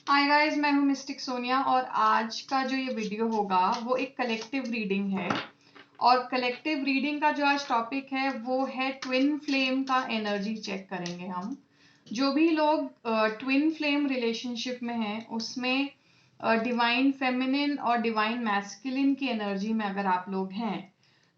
Hi guys, मैं हूं mistake Sonia और आज का जो ये वीडियो होगा वो एक कलेक्टिव रीडिंग है। और कलेक्टिव रीडिंग का जो आज टॉपिक है वो है ट्विन फ्लेम का एनर्जी चेक करेंगे हम। जो भी लोग ट्विन फ्लेम रिलेशनशिप में हैं उसमें डिवाइन फेमिनिन और डिवाइन मैस्कुलिन की एनर्जी में अगर आप लोग हैं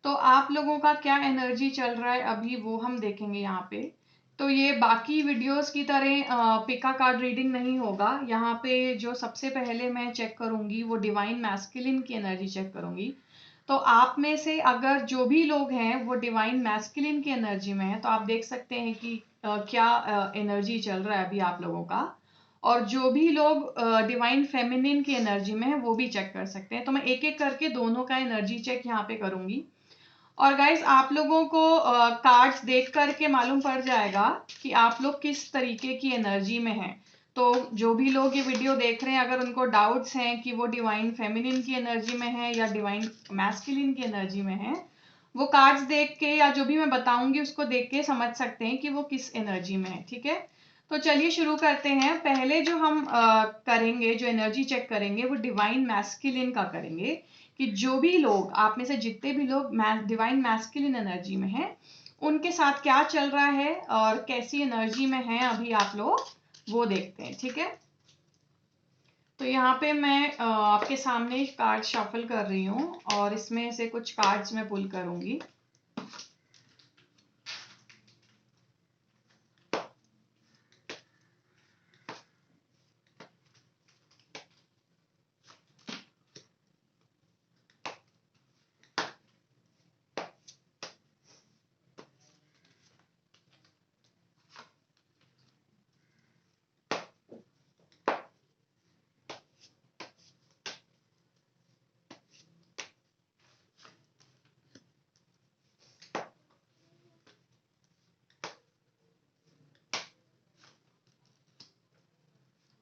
तो आप लोगों का क्या एनर्जी चल रहा है अभी वो हम देखेंगे यहाँ पे। तो ये बाकी वीडियोस की तरह पिका कार्ड रीडिंग नहीं होगा। यहाँ पे जो सबसे पहले मैं चेक करूंगी वो डिवाइन मैस्कुलिन की एनर्जी चेक करूंगी। तो आप में से अगर जो भी लोग हैं वो डिवाइन मैस्कुलिन की एनर्जी में है तो आप देख सकते हैं कि क्या एनर्जी चल रहा है अभी आप लोगों का। और जो भी लोग डिवाइन फेमिनिन की एनर्जी में है वो भी चेक कर सकते हैं। तो मैं एक एक करके दोनों का एनर्जी चेक यहाँ पे करूंगी। और गाइज आप लोगों को कार्ड्स देख करके मालूम पड़ जाएगा कि आप लोग किस तरीके की एनर्जी में हैं। तो जो भी लोग ये वीडियो देख रहे हैं अगर उनको डाउट्स हैं कि वो डिवाइन फेमिनिन की एनर्जी में है या डिवाइन मैस्कुलिन की एनर्जी में है, वो कार्ड्स देख के या जो भी मैं बताऊंगी उसको देख के समझ सकते हैं कि वो किस एनर्जी में है। ठीक है, तो चलिए शुरू करते हैं। पहले जो हम करेंगे, जो एनर्जी चेक करेंगे वो डिवाइन मैस्कुलिन का करेंगे कि जो भी लोग आप में से जितने भी लोग डिवाइन मैस्कुलिन एनर्जी में हैं उनके साथ क्या चल रहा है और कैसी एनर्जी में हैं अभी आप लोग, वो देखते हैं। ठीक है, तो यहाँ पे मैं आपके सामने कार्ड शफल कर रही हूँ और इसमें से कुछ कार्ड्स मैं पुल करूंगी।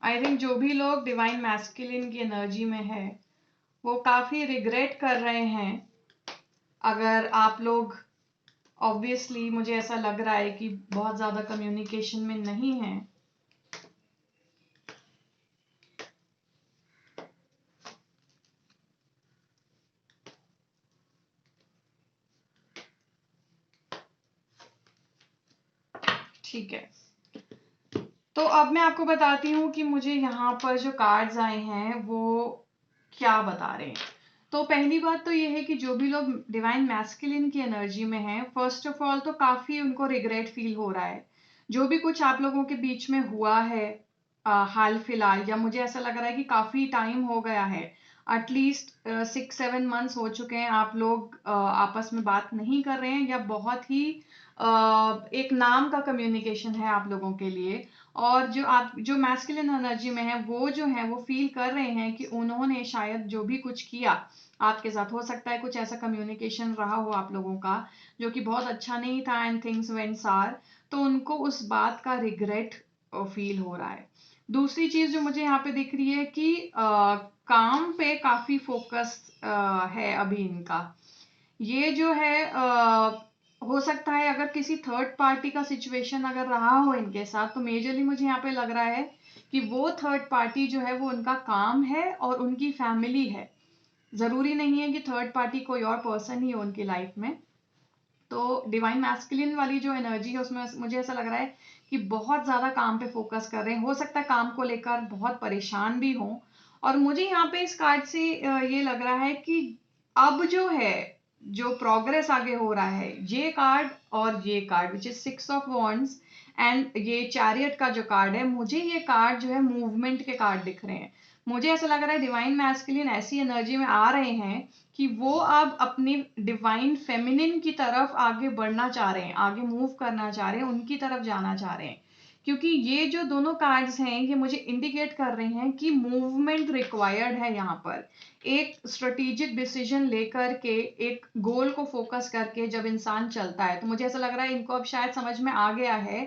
आई थिंक जो भी लोग डिवाइन मैस्कुलिन की एनर्जी में है वो काफी रिग्रेट कर रहे हैं। अगर आप लोग, ऑब्वियसली मुझे ऐसा लग रहा है कि बहुत ज्यादा कम्युनिकेशन में नहीं है। ठीक है, तो अब मैं आपको बताती हूँ कि मुझे यहाँ पर जो कार्ड्स आए हैं वो क्या बता रहे हैं। तो पहली बात तो ये है कि जो भी लोग डिवाइन मैस्कुलिन की एनर्जी में हैं, फर्स्ट ऑफ ऑल तो काफी उनको रिग्रेट फील हो रहा है। जो भी कुछ आप लोगों के बीच में हुआ है हाल फिलहाल, या मुझे ऐसा लग रहा है कि काफी टाइम हो गया है, एटलीस्ट 6-7 मंथ्स हो चुके हैं आप लोग आपस में बात नहीं कर रहे हैं, या बहुत ही एक नाम का कम्युनिकेशन है आप लोगों के लिए। और जो मैस्कुलिन एनर्जी में है वो फील कर रहे हैं कि उन्होंने शायद जो भी कुछ किया आपके साथ, हो सकता है कुछ ऐसा कम्युनिकेशन रहा हो आप लोगों का जो कि बहुत अच्छा नहीं था एंड थिंग्स वेंट सार, तो उनको उस बात का रिग्रेट फील हो रहा है। दूसरी चीज जो मुझे यहाँ पे दिख रही है कि काम पे काफी फोकस है अभी इनका। ये जो है हो सकता है अगर किसी थर्ड पार्टी का सिचुएशन अगर रहा हो इनके साथ, तो मेजरली मुझे यहाँ पे लग रहा है कि वो थर्ड पार्टी जो है वो उनका काम है और उनकी फैमिली है। जरूरी नहीं है कि थर्ड पार्टी कोई और पर्सन ही हो उनकी लाइफ में। तो डिवाइन मैस्कुलिन वाली जो एनर्जी है उसमें मुझे ऐसा लग रहा है कि बहुत ज्यादा काम पे फोकस कर रहे हैं, हो सकता है काम को लेकर बहुत परेशान भी हो। और मुझे यहाँ पे इस कार्ड से ये लग रहा है कि अब जो है, जो प्रोग्रेस आगे हो रहा है, ये कार्ड और ये card which is 6 of wands and ये चैरियट का जो कार्ड है, मुझे ये कार्ड जो है मूवमेंट के कार्ड दिख रहे हैं। मुझे ऐसा लग रहा है डिवाइन मैस्कुलिन ऐसी एनर्जी में आ रहे हैं कि वो अब अपनी डिवाइन फेमिनिन की तरफ आगे बढ़ना चाह रहे हैं, आगे मूव करना चाह रहे हैं, उनकी तरफ जाना चाह रहे हैं। क्योंकि ये जो दोनों कार्ड्स हैं ये मुझे इंडिकेट कर रहे हैं कि मूवमेंट रिक्वायर्ड है यहाँ पर। एक स्ट्रेटेजिक डिसीजन लेकर के, एक गोल को फोकस करके जब इंसान चलता है, तो मुझे ऐसा लग रहा है इनको अब शायद समझ में आ गया है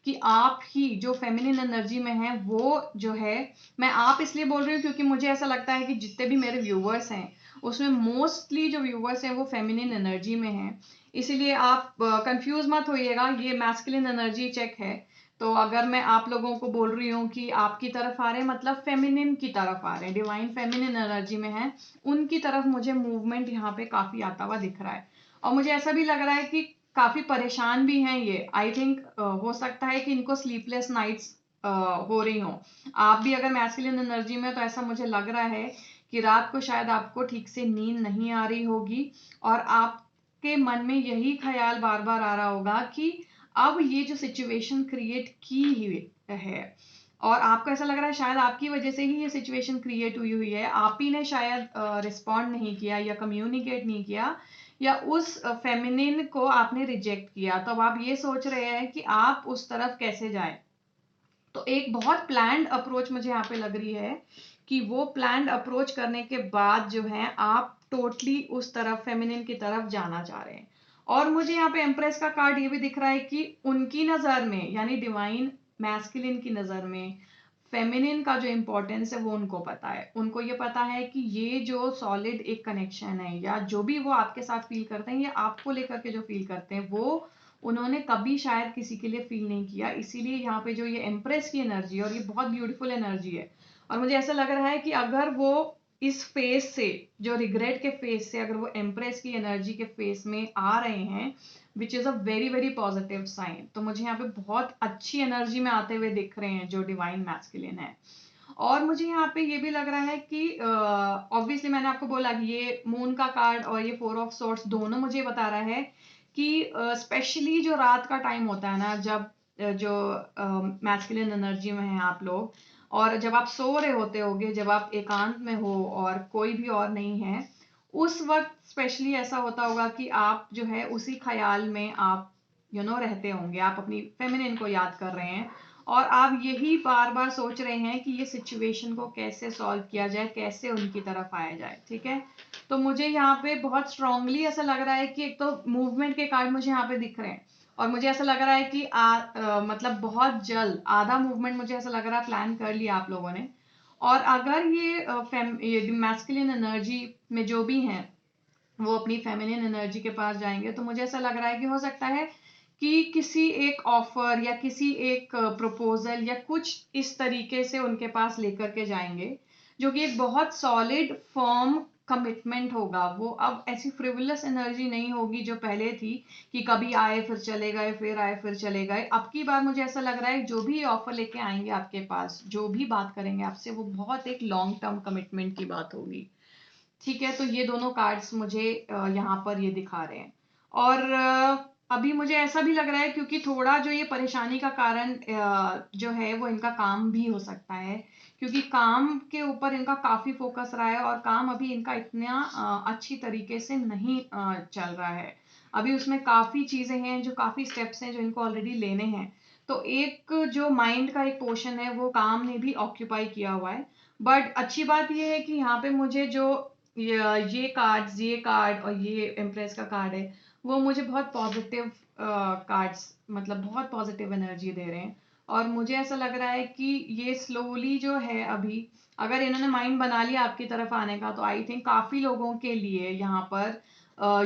कि आप ही जो फेमिनिन एनर्जी में है वो जो है, मैं आप इसलिए बोल रही हूँ क्योंकि मुझे ऐसा लगता है कि जितने भी मेरे व्यूवर्स हैं उसमें मोस्टली जो व्यूवर्स हैं वो फेमिनिन एनर्जी में हैं। इसीलिए आप कंफ्यूज मत होइएगा, ये मैस्कुलिन एनर्जी चेक है। तो अगर मैं आप लोगों को बोल रही हूँ कि आपकी तरफ आ रहे हैं, मतलब फेमिनिन की तरफ आ रहे हैं, डिवाइन फेमिनिन एनर्जी में है, उनकी तरफ मुझे मूवमेंट यहाँ पे काफी आता हुआ दिख रहा है। और मुझे ऐसा भी लग रहा है कि काफी परेशान भी हैं ये। आई थिंक हो सकता है कि इनको स्लीपलेस नाइट्स हो रही हो। आप भी अगर मैस्कुलिन एनर्जी में, तो ऐसा मुझे लग रहा है कि रात को शायद आपको ठीक से नींद नहीं आ रही होगी, और आपके मन में यही ख्याल बार बार आ रहा होगा कि अब ये जो सिचुएशन क्रिएट की हुई है, और आपको ऐसा लग रहा है शायद आपकी वजह से ही ये सिचुएशन क्रिएट हुई हुई है, आप ही ने शायद रिस्पॉन्ड नहीं किया या कम्युनिकेट नहीं किया, या उस फेमिनिन को आपने रिजेक्ट किया। तो अब आप ये सोच रहे हैं कि आप उस तरफ कैसे जाएं। तो एक बहुत प्लान्ड अप्रोच मुझे यहाँ पे लग रही है कि वो प्लान्ड अप्रोच करने के बाद जो है आप टोटली उस तरफ फेमिनिन की तरफ जाना चाह रहे हैं। और मुझे यहाँ पे एम्प्रेस का कार्ड ये भी दिख रहा है कि उनकी नजर में, यानी डिवाइन मैस्कुलिन की नजर में, फेमिनिन का जो इम्पोर्टेंस है वो उनको पता है। उनको ये पता है कि ये जो सॉलिड एक कनेक्शन है, या जो भी वो आपके साथ फील करते हैं, या आपको लेकर के जो फील करते हैं, वो उन्होंने कभी शायद किसी के लिए फील नहीं किया। इसीलिए यहाँ पे जो ये एम्प्रेस की एनर्जी है, और ये बहुत ब्यूटीफुल एनर्जी है, और मुझे ऐसा लग रहा है कि अगर वो इस फेज से, जो रिग्रेट के फेज से, अगर वो एम्प्रेस की एनर्जी के फेज में आ रहे हैं, which is a very very positive sign, तो मुझे यहाँ पे बहुत अच्छी एनर्जी में आते हुए दिख रहे हैं जो डिवाइन मैस्कुलिन है। और मुझे यहाँ पे ये भी लग रहा है कि ऑब्वियसली मैंने आपको बोला कि ये मून का कार्ड और ये 4 ऑफ सोर्ट्स दोनों मुझे बता रहा है कि स्पेशली जो रात का टाइम होता है ना, जब जो मैस्कुलिन एनर्जी में है आप लोग, और जब आप सो रहे होते होगे, जब आप एकांत में हो और कोई भी और नहीं है, उस वक्त स्पेशली ऐसा होता होगा कि आप जो है उसी ख्याल में आप रहते होंगे, आप अपनी फेमिनिन को याद कर रहे हैं, और आप यही बार बार सोच रहे हैं कि ये सिचुएशन को कैसे सॉल्व किया जाए, कैसे उनकी तरफ आया जाए। ठीक है, तो मुझे यहाँ पे बहुत स्ट्रांगली ऐसा लग रहा है कि एक तो मूवमेंट के कार्ड मुझे यहाँ पे दिख रहे हैं, और मुझे ऐसा लग रहा है कि मतलब बहुत जल्द आधा मूवमेंट मुझे ऐसा लग रहा है प्लान कर लिया आप लोगों ने। और अगर ये मैस्कुलिन एनर्जी में जो भी हैं वो अपनी फेमिनिन एनर्जी के पास जाएंगे, तो मुझे ऐसा लग रहा है कि हो सकता है कि किसी एक ऑफर या किसी एक प्रपोजल या कुछ इस तरीके से उनके पास लेकर के जाएंगे, जो कि एक बहुत सॉलिड फर्म कमिटमेंट होगा। वो अब ऐसी फ्रिवलस एनर्जी नहीं होगी जो पहले थी कि कभी आए फिर चले गए, फिर आए फिर चले गए। अब की बार मुझे ऐसा लग रहा है जो भी ऑफर लेके आएंगे आपके पास, जो भी बात करेंगे आपसे, वो बहुत एक लॉन्ग टर्म कमिटमेंट की बात होगी। ठीक है, तो ये दोनों कार्ड्स मुझे यहाँ पर ये दिखा रहे हैं। और अभी मुझे ऐसा भी लग रहा है, क्योंकि थोड़ा जो ये परेशानी का कारण जो है वो इनका काम भी हो सकता है, क्योंकि काम के ऊपर इनका काफी फोकस रहा है, और काम अभी इनका इतना अच्छी तरीके से नहीं चल रहा है। अभी उसमें काफी चीजें हैं, जो काफी स्टेप्स हैं जो इनको ऑलरेडी लेने हैं। तो एक जो माइंड का एक पोर्शन है वो काम ने भी ऑक्यूपाई किया हुआ है। बट अच्छी बात ये है कि यहाँ पे मुझे जो ये कार्ड और ये एम्प्रेस का कार्ड है, वो मुझे बहुत पॉजिटिव कार्ड्स, मतलब बहुत पॉजिटिव एनर्जी दे रहे हैं। और मुझे ऐसा लग रहा है कि ये स्लोली जो है, अभी अगर इन्होंने माइंड बना लिया आपकी तरफ आने का, तो आई थिंक काफी लोगों के लिए यहाँ पर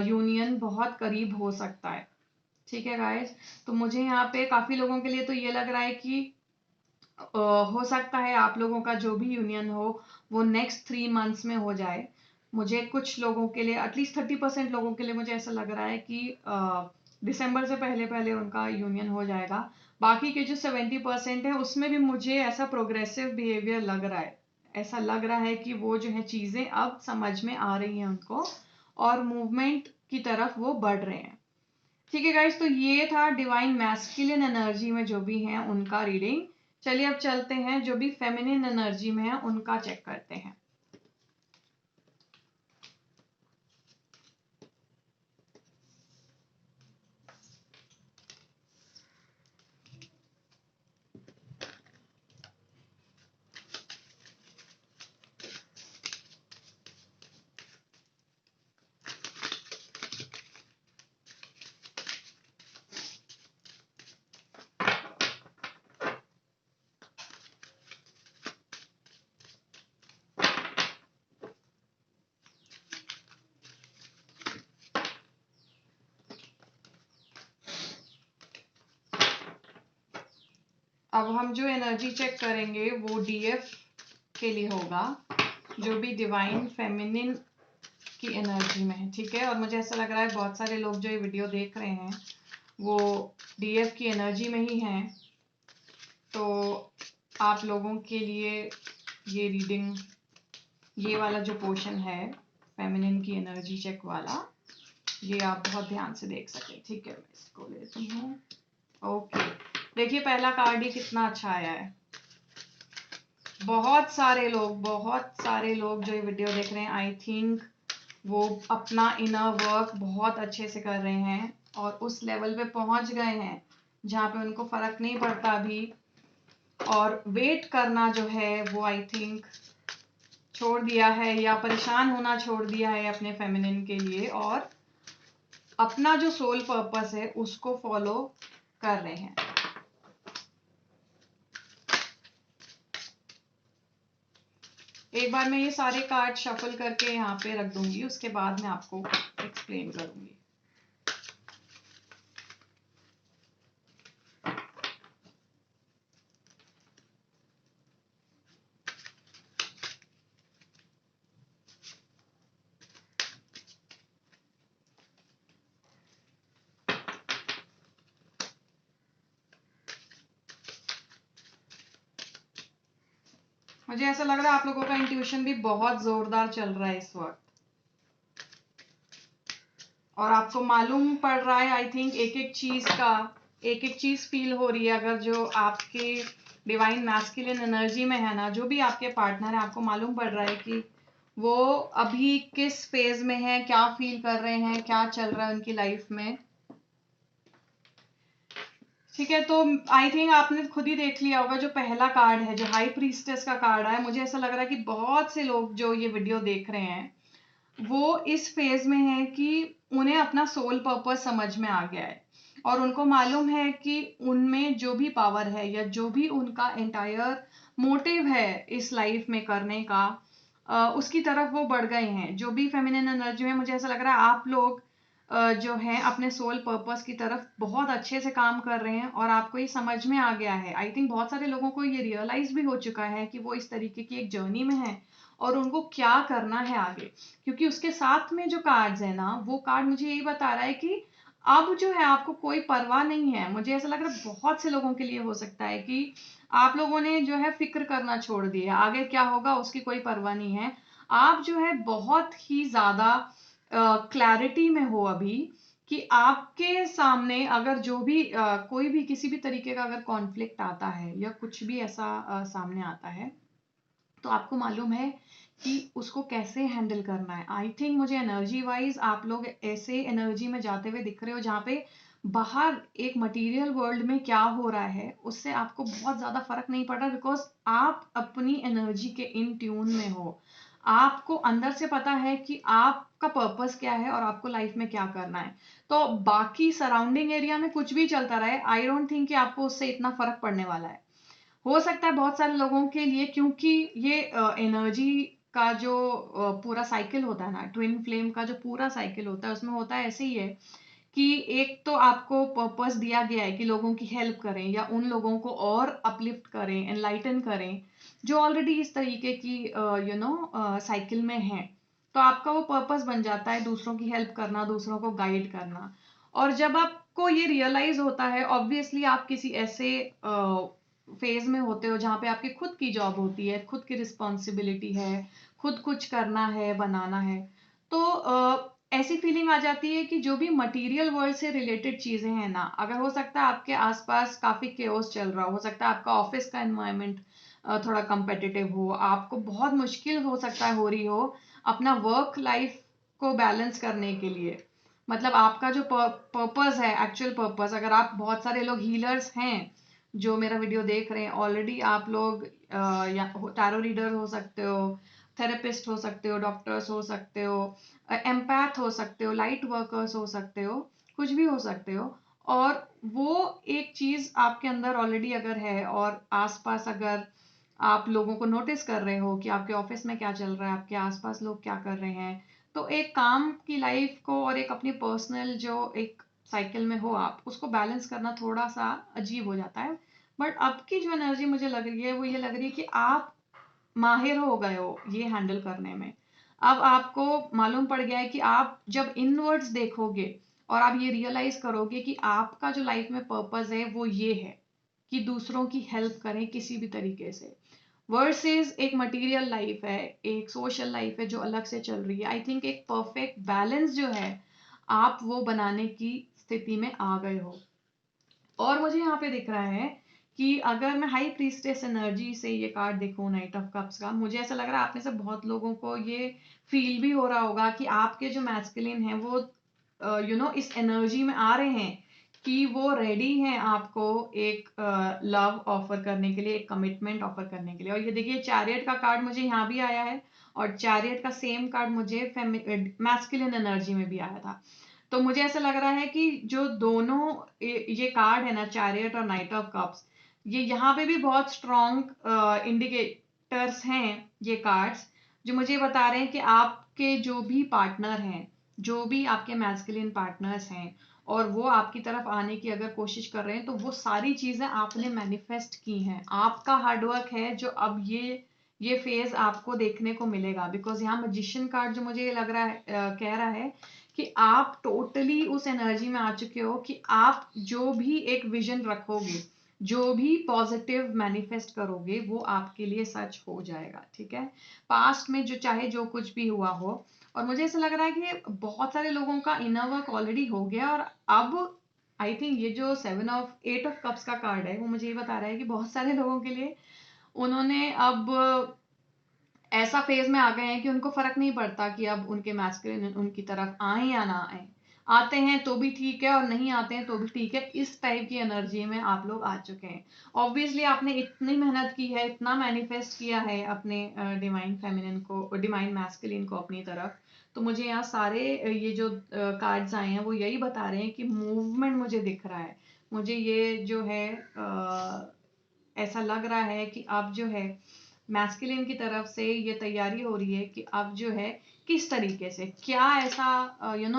यूनियन बहुत करीब हो सकता है। ठीक है गाइस, तो मुझे यहाँ पे काफी लोगों के लिए तो ये लग रहा है कि हो सकता है आप लोगों का जो भी यूनियन हो वो नेक्स्ट 3 मंथ्स में हो जाए। मुझे कुछ लोगों के लिए, एटलीस्ट 30% लोगों के लिए मुझे ऐसा लग रहा है कि दिसंबर से पहले पहले उनका यूनियन हो जाएगा। बाकी के जो 70% है उसमें भी मुझे ऐसा प्रोग्रेसिव बिहेवियर लग रहा है, ऐसा लग रहा है कि वो जो है चीजें अब समझ में आ रही हैं उनको, और मूवमेंट की तरफ वो बढ़ रहे हैं। ठीक है गाइस, तो ये था डिवाइन मैस्कुलिन एनर्जी में जो भी हैं उनका रीडिंग। चलिए अब चलते हैं जो भी फेमिनिन एनर्जी में है उनका चेक करते हैं। अब हम जो एनर्जी चेक करेंगे वो डीएफ के लिए होगा, जो भी डिवाइन फेमिनिन की एनर्जी में है, ठीक है। और मुझे ऐसा लग रहा है बहुत सारे लोग जो ये वीडियो देख रहे हैं वो डीएफ की एनर्जी में ही हैं, तो आप लोगों के लिए ये रीडिंग, ये वाला जो पोर्शन है फेमिनिन की एनर्जी चेक वाला, ये आप बहुत ध्यान से देख सके, ठीक है। मैं इसको लेती हूँ। ओके, देखिए पहला कार्ड ही कितना अच्छा आया है। बहुत सारे लोग जो ये वीडियो देख रहे हैं, आई थिंक वो अपना इनर वर्क बहुत अच्छे से कर रहे हैं और उस लेवल पे पहुंच गए हैं जहाँ पे उनको फर्क नहीं पड़ता अभी, और वेट करना जो है वो आई थिंक छोड़ दिया है, या परेशान होना छोड़ दिया है अपने फेमिनिन के लिए, और अपना जो सोल पर्पस है उसको फॉलो कर रहे हैं। एक बार मैं ये सारे कार्ड शफल करके यहाँ पे रख दूंगी, उसके बाद मैं आपको एक्सप्लेन करूंगी। मुझे ऐसा लग रहा है आप लोगों का इंट्यूशन भी बहुत जोरदार चल रहा है इस वक्त, और आपको मालूम पड़ रहा है आई थिंक एक एक चीज फील हो रही है। अगर जो आपके डिवाइन मैस्कुलिन एनर्जी में है ना, जो भी आपके पार्टनर है, आपको मालूम पड़ रहा है कि वो अभी किस फेज में है, क्या फील कर रहे हैं, क्या चल रहा है उनकी लाइफ में, ठीक है। तो आई थिंक आपने खुद ही देख लिया होगा, जो पहला कार्ड है, जो हाई प्रीस्टेस का कार्ड है, मुझे ऐसा लग रहा है कि बहुत से लोग जो ये वीडियो देख रहे हैं वो इस फेज में है कि उन्हें अपना सोल पर्पस समझ में आ गया है, और उनको मालूम है कि उनमें जो भी पावर है या जो भी उनका एंटायर मोटिव है इस लाइफ में करने का, उसकी तरफ वो बढ़ गए हैं। जो भी फेमिनिन एनर्जी में, मुझे ऐसा लग रहा है आप लोग जो है अपने सोल पर्पस की तरफ बहुत अच्छे से काम कर रहे हैं, और आपको ये समझ में आ गया है। आई थिंक बहुत सारे लोगों को ये रियलाइज भी हो चुका है कि वो इस तरीके की एक जर्नी में है और उनको क्या करना है आगे, क्योंकि उसके साथ में जो कार्ड्स है ना, वो कार्ड मुझे यही बता रहा है कि अब जो है आपको कोई परवाह नहीं है। मुझे ऐसा लग रहा है बहुत से लोगों के लिए हो सकता है कि आप लोगों ने जो है फिक्र करना छोड़ दिया, आगे क्या होगा उसकी कोई परवाह नहीं है। आप जो है बहुत ही ज्यादा क्लैरिटी में हो अभी, कि आपके सामने अगर जो भी कोई भी किसी भी तरीके का अगर कॉन्फ्लिक्ट आता है या कुछ भी ऐसा सामने आता है, तो आपको मालूम है कि उसको कैसे हैंडल करना है। आई थिंक मुझे एनर्जी वाइज आप लोग ऐसे एनर्जी में जाते हुए दिख रहे हो जहाँ पे बाहर एक मटेरियल वर्ल्ड में क्या हो रहा है उससे आपको बहुत ज्यादा फर्क नहीं पड़ रहा, बिकॉज आप अपनी एनर्जी के इन ट्यून में हो। आपको अंदर से पता है कि आपका पर्पस क्या है और आपको लाइफ में क्या करना है। तो बाकी सराउंडिंग एरिया में कुछ भी चलता रहे, आई डोंट थिंक कि आपको उससे इतना फर्क पड़ने वाला है। हो सकता है बहुत सारे लोगों के लिए, क्योंकि ये एनर्जी का जो पूरा साइकिल होता है ना, ट्विन फ्लेम का जो पूरा साइकिल होता है, उसमें होता है ऐसे ही है कि एक तो आपको पर्पस दिया गया है कि लोगों की हेल्प करें या उन लोगों को और अपलिफ्ट करें, एनलाइटन करें जो ऑलरेडी इस तरीके की साइकिल में है। तो आपका वो पर्पस बन जाता है दूसरों की हेल्प करना, दूसरों को गाइड करना। और जब आपको ये रियलाइज होता है, ऑब्वियसली आप किसी ऐसे फेज में होते हो जहाँ पे आपकी खुद की जॉब होती है, खुद की रिस्पॉन्सिबिलिटी है, खुद कुछ करना है, बनाना है। तो ऐसी फीलिंग आ जाती है कि जो भी मटेरियल वर्ल्ड से रिलेटेड चीजें हैं ना, अगर हो सकता है आपके आसपास काफी केओस चल रहा हो सकता है आपका ऑफिस का एनवायरनमेंट थोड़ा कंपेटिटिव हो, आपको बहुत मुश्किल हो सकता है हो रही हो अपना वर्क लाइफ को बैलेंस करने के लिए। मतलब आपका जो पर्पस है, एक्चुअल पर्पस, अगर आप बहुत सारे लोग हीलर्स हैं जो मेरा वीडियो देख रहे हैं, ऑलरेडी आप लोग या टैरो रीडर हो सकते हो, थेरेपिस्ट हो सकते हो, डॉक्टर्स हो सकते हो, एम्पैथ हो सकते हो, लाइट वर्कर्स हो सकते हो, कुछ भी हो सकते हो। और वो एक चीज आपके अंदर ऑलरेडी अगर है, और आसपास अगर आप लोगों को नोटिस कर रहे हो कि आपके ऑफिस में क्या चल रहा है, आपके आसपास लोग क्या कर रहे हैं, तो एक काम की लाइफ को और एक अपनी पर्सनल जो एक साइकिल में हो आप, उसको बैलेंस करना थोड़ा सा अजीब हो जाता है। बट अब की जो एनर्जी मुझे लग रही है वो ये लग रही है कि आप माहिर हो गए हो ये हैंडल करने में। अब आपको मालूम पड़ गया है कि आप जब इनवर्ड्स देखोगे और आप ये रियलाइज करोगे कि आपका जो लाइफ में पर्पस है वो ये है कि दूसरों की हेल्प करें किसी भी तरीके से, वर्सेस एक मटेरियल लाइफ है, एक सोशल लाइफ है जो अलग से चल रही है। आई थिंक एक परफेक्ट बैलेंस जो है आप वो बनाने की स्थिति में आ गए हो। और मुझे यहाँ पे दिख रहा है कि अगर मैं हाई प्रीस्टेस एनर्जी से ये कार्ड देखूं नाइट ऑफ कप्स का, मुझे ऐसा लग रहा है आप में से बहुत लोगों को ये फील भी हो रहा होगा कि आपके जो मैस्कुलिन है वो इस एनर्जी में आ रहे हैं कि वो रेडी हैं आपको एक लव ऑफर करने के लिए, एक कमिटमेंट ऑफर करने के लिए। और ये देखिए चैरियट का कार्ड मुझे यहाँ भी आया है और चैरियट का सेम कार्ड मुझे मैस्कुलिन एनर्जी में भी आया था। तो मुझे ऐसा लग रहा है कि जो दोनों ये कार्ड है ना, चैरियट और नाइट ऑफ कप्स, ये यहाँ पे भी बहुत स्ट्रॉन्ग इंडिकेटर्स हैं ये कार्ड्स, जो मुझे बता रहे हैं कि आपके जो भी पार्टनर हैं, जो भी आपके मैस्कुलिन पार्टनर्स हैं और वो आपकी तरफ आने की अगर कोशिश कर रहे हैं, तो वो सारी चीजें आपने मैनिफेस्ट की हैं। आपका हार्डवर्क है जो अब ये फेज आपको देखने को मिलेगा। बिकॉज यहाँ मैजिशियन कार्ड जो मुझे लग रहा है कह रहा है कि आप टोटली उस एनर्जी में आ चुके हो कि आप जो भी एक विजन रखोगे, जो भी पॉजिटिव मैनिफेस्ट करोगे, वो आपके लिए सच हो जाएगा। ठीक है, पास्ट में जो चाहे जो कुछ भी हुआ हो। और मुझे ऐसा लग रहा है कि बहुत सारे लोगों का इनर वर्क ऑलरेडी हो गया और अब आई थिंक ये जो 8 ऑफ कप्स का कार्ड है वो मुझे ये बता रहा है कि बहुत सारे लोगों के लिए उन्होंने अब ऐसा फेज में आ गए हैं कि उनको फर्क नहीं पड़ता कि अब उनके मैस्कुलिन उनकी तरफ आए या ना आए। आते हैं तो भी ठीक है और नहीं आते हैं तो भी ठीक है। इस टाइप की एनर्जी में आप लोग आ चुके हैं। ऑब्वियसली आपने इतनी मेहनत की है, इतना मैनिफेस्ट किया है अपने डिवाइन फेमिनिन को, डिवाइन मैस्कुलिन को अपनी तरफ। तो मुझे यहाँ सारे ये जो कार्ड्स आए हैं वो यही बता रहे हैं कि मूवमेंट मुझे दिख रहा है। मुझे ये जो है ऐसा लग रहा है कि अब जो है मैस्कुलिन की तरफ से ये तैयारी हो रही है कि अब जो है किस तरीके से, क्या ऐसा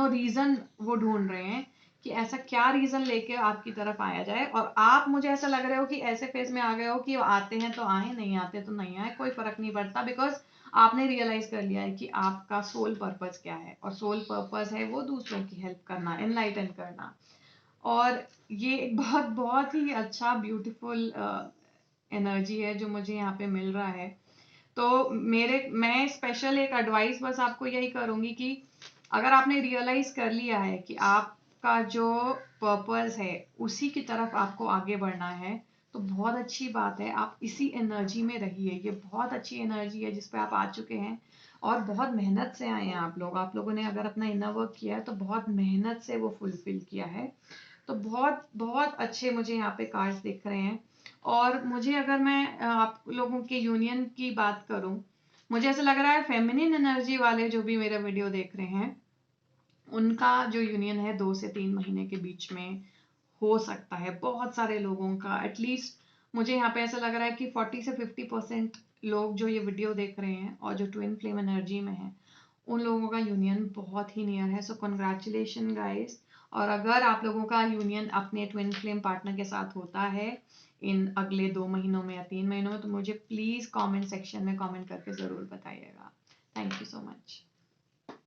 रीजन वो ढूंढ रहे हैं कि ऐसा क्या रीजन लेके आपकी तरफ आया जाए। और आप, मुझे ऐसा लग रहे हो कि ऐसे फेज में आ गए हो कि आते हैं तो आए, नहीं आते तो नहीं आए, कोई फर्क नहीं पड़ता। बिकॉज आपने रियलाइज कर लिया है कि आपका सोल पर्पस क्या है, और सोल पर्पस है वो दूसरों की हेल्प करना, एनलाइटन करना। और ये एक बहुत बहुत ही अच्छा ब्यूटीफुल एनर्जी है जो मुझे यहाँ पे मिल रहा है। तो मैं स्पेशल एक एडवाइस बस आपको यही करूंगी कि अगर आपने रियलाइज कर लिया है कि आपका जो पर्पस है उसी की तरफ आपको आगे बढ़ना है, तो बहुत अच्छी बात है, आप इसी एनर्जी में रहिए। ये बहुत अच्छी एनर्जी है जिस पे आप आ चुके हैं और बहुत मेहनत से आए हैं आप लोग। आप लोगों ने अगर अपना इनर वर्क किया है तो बहुत मेहनत से वो फुलफिल किया है। तो बहुत बहुत अच्छे मुझे यहाँ पे कार्ड्स दिख रहे हैं। और मुझे, अगर मैं आप लोगों के यूनियन की बात करूं, मुझे ऐसा लग रहा है फेमिनिन एनर्जी वाले जो भी मेरा वीडियो देख रहे हैं, उनका जो यूनियन है 2 से 3 महीने के बीच में हो सकता है। बहुत सारे लोगों का, एटलीस्ट मुझे यहाँ पे ऐसा लग रहा है कि 40 से 50% लोग जो ये वीडियो देख रहे हैं और जो ट्विन फ्लेम एनर्जी में है, उन लोगों का यूनियन बहुत ही नियर है। So congratulation guys. और अगर आप लोगों का यूनियन अपने ट्विन फ्लेम पार्टनर के साथ होता है इन अगले 2 महीनों में या 3 महीनों में, तो मुझे प्लीज कमेंट सेक्शन में कमेंट करके जरूर बताइएगा। Thank you so much.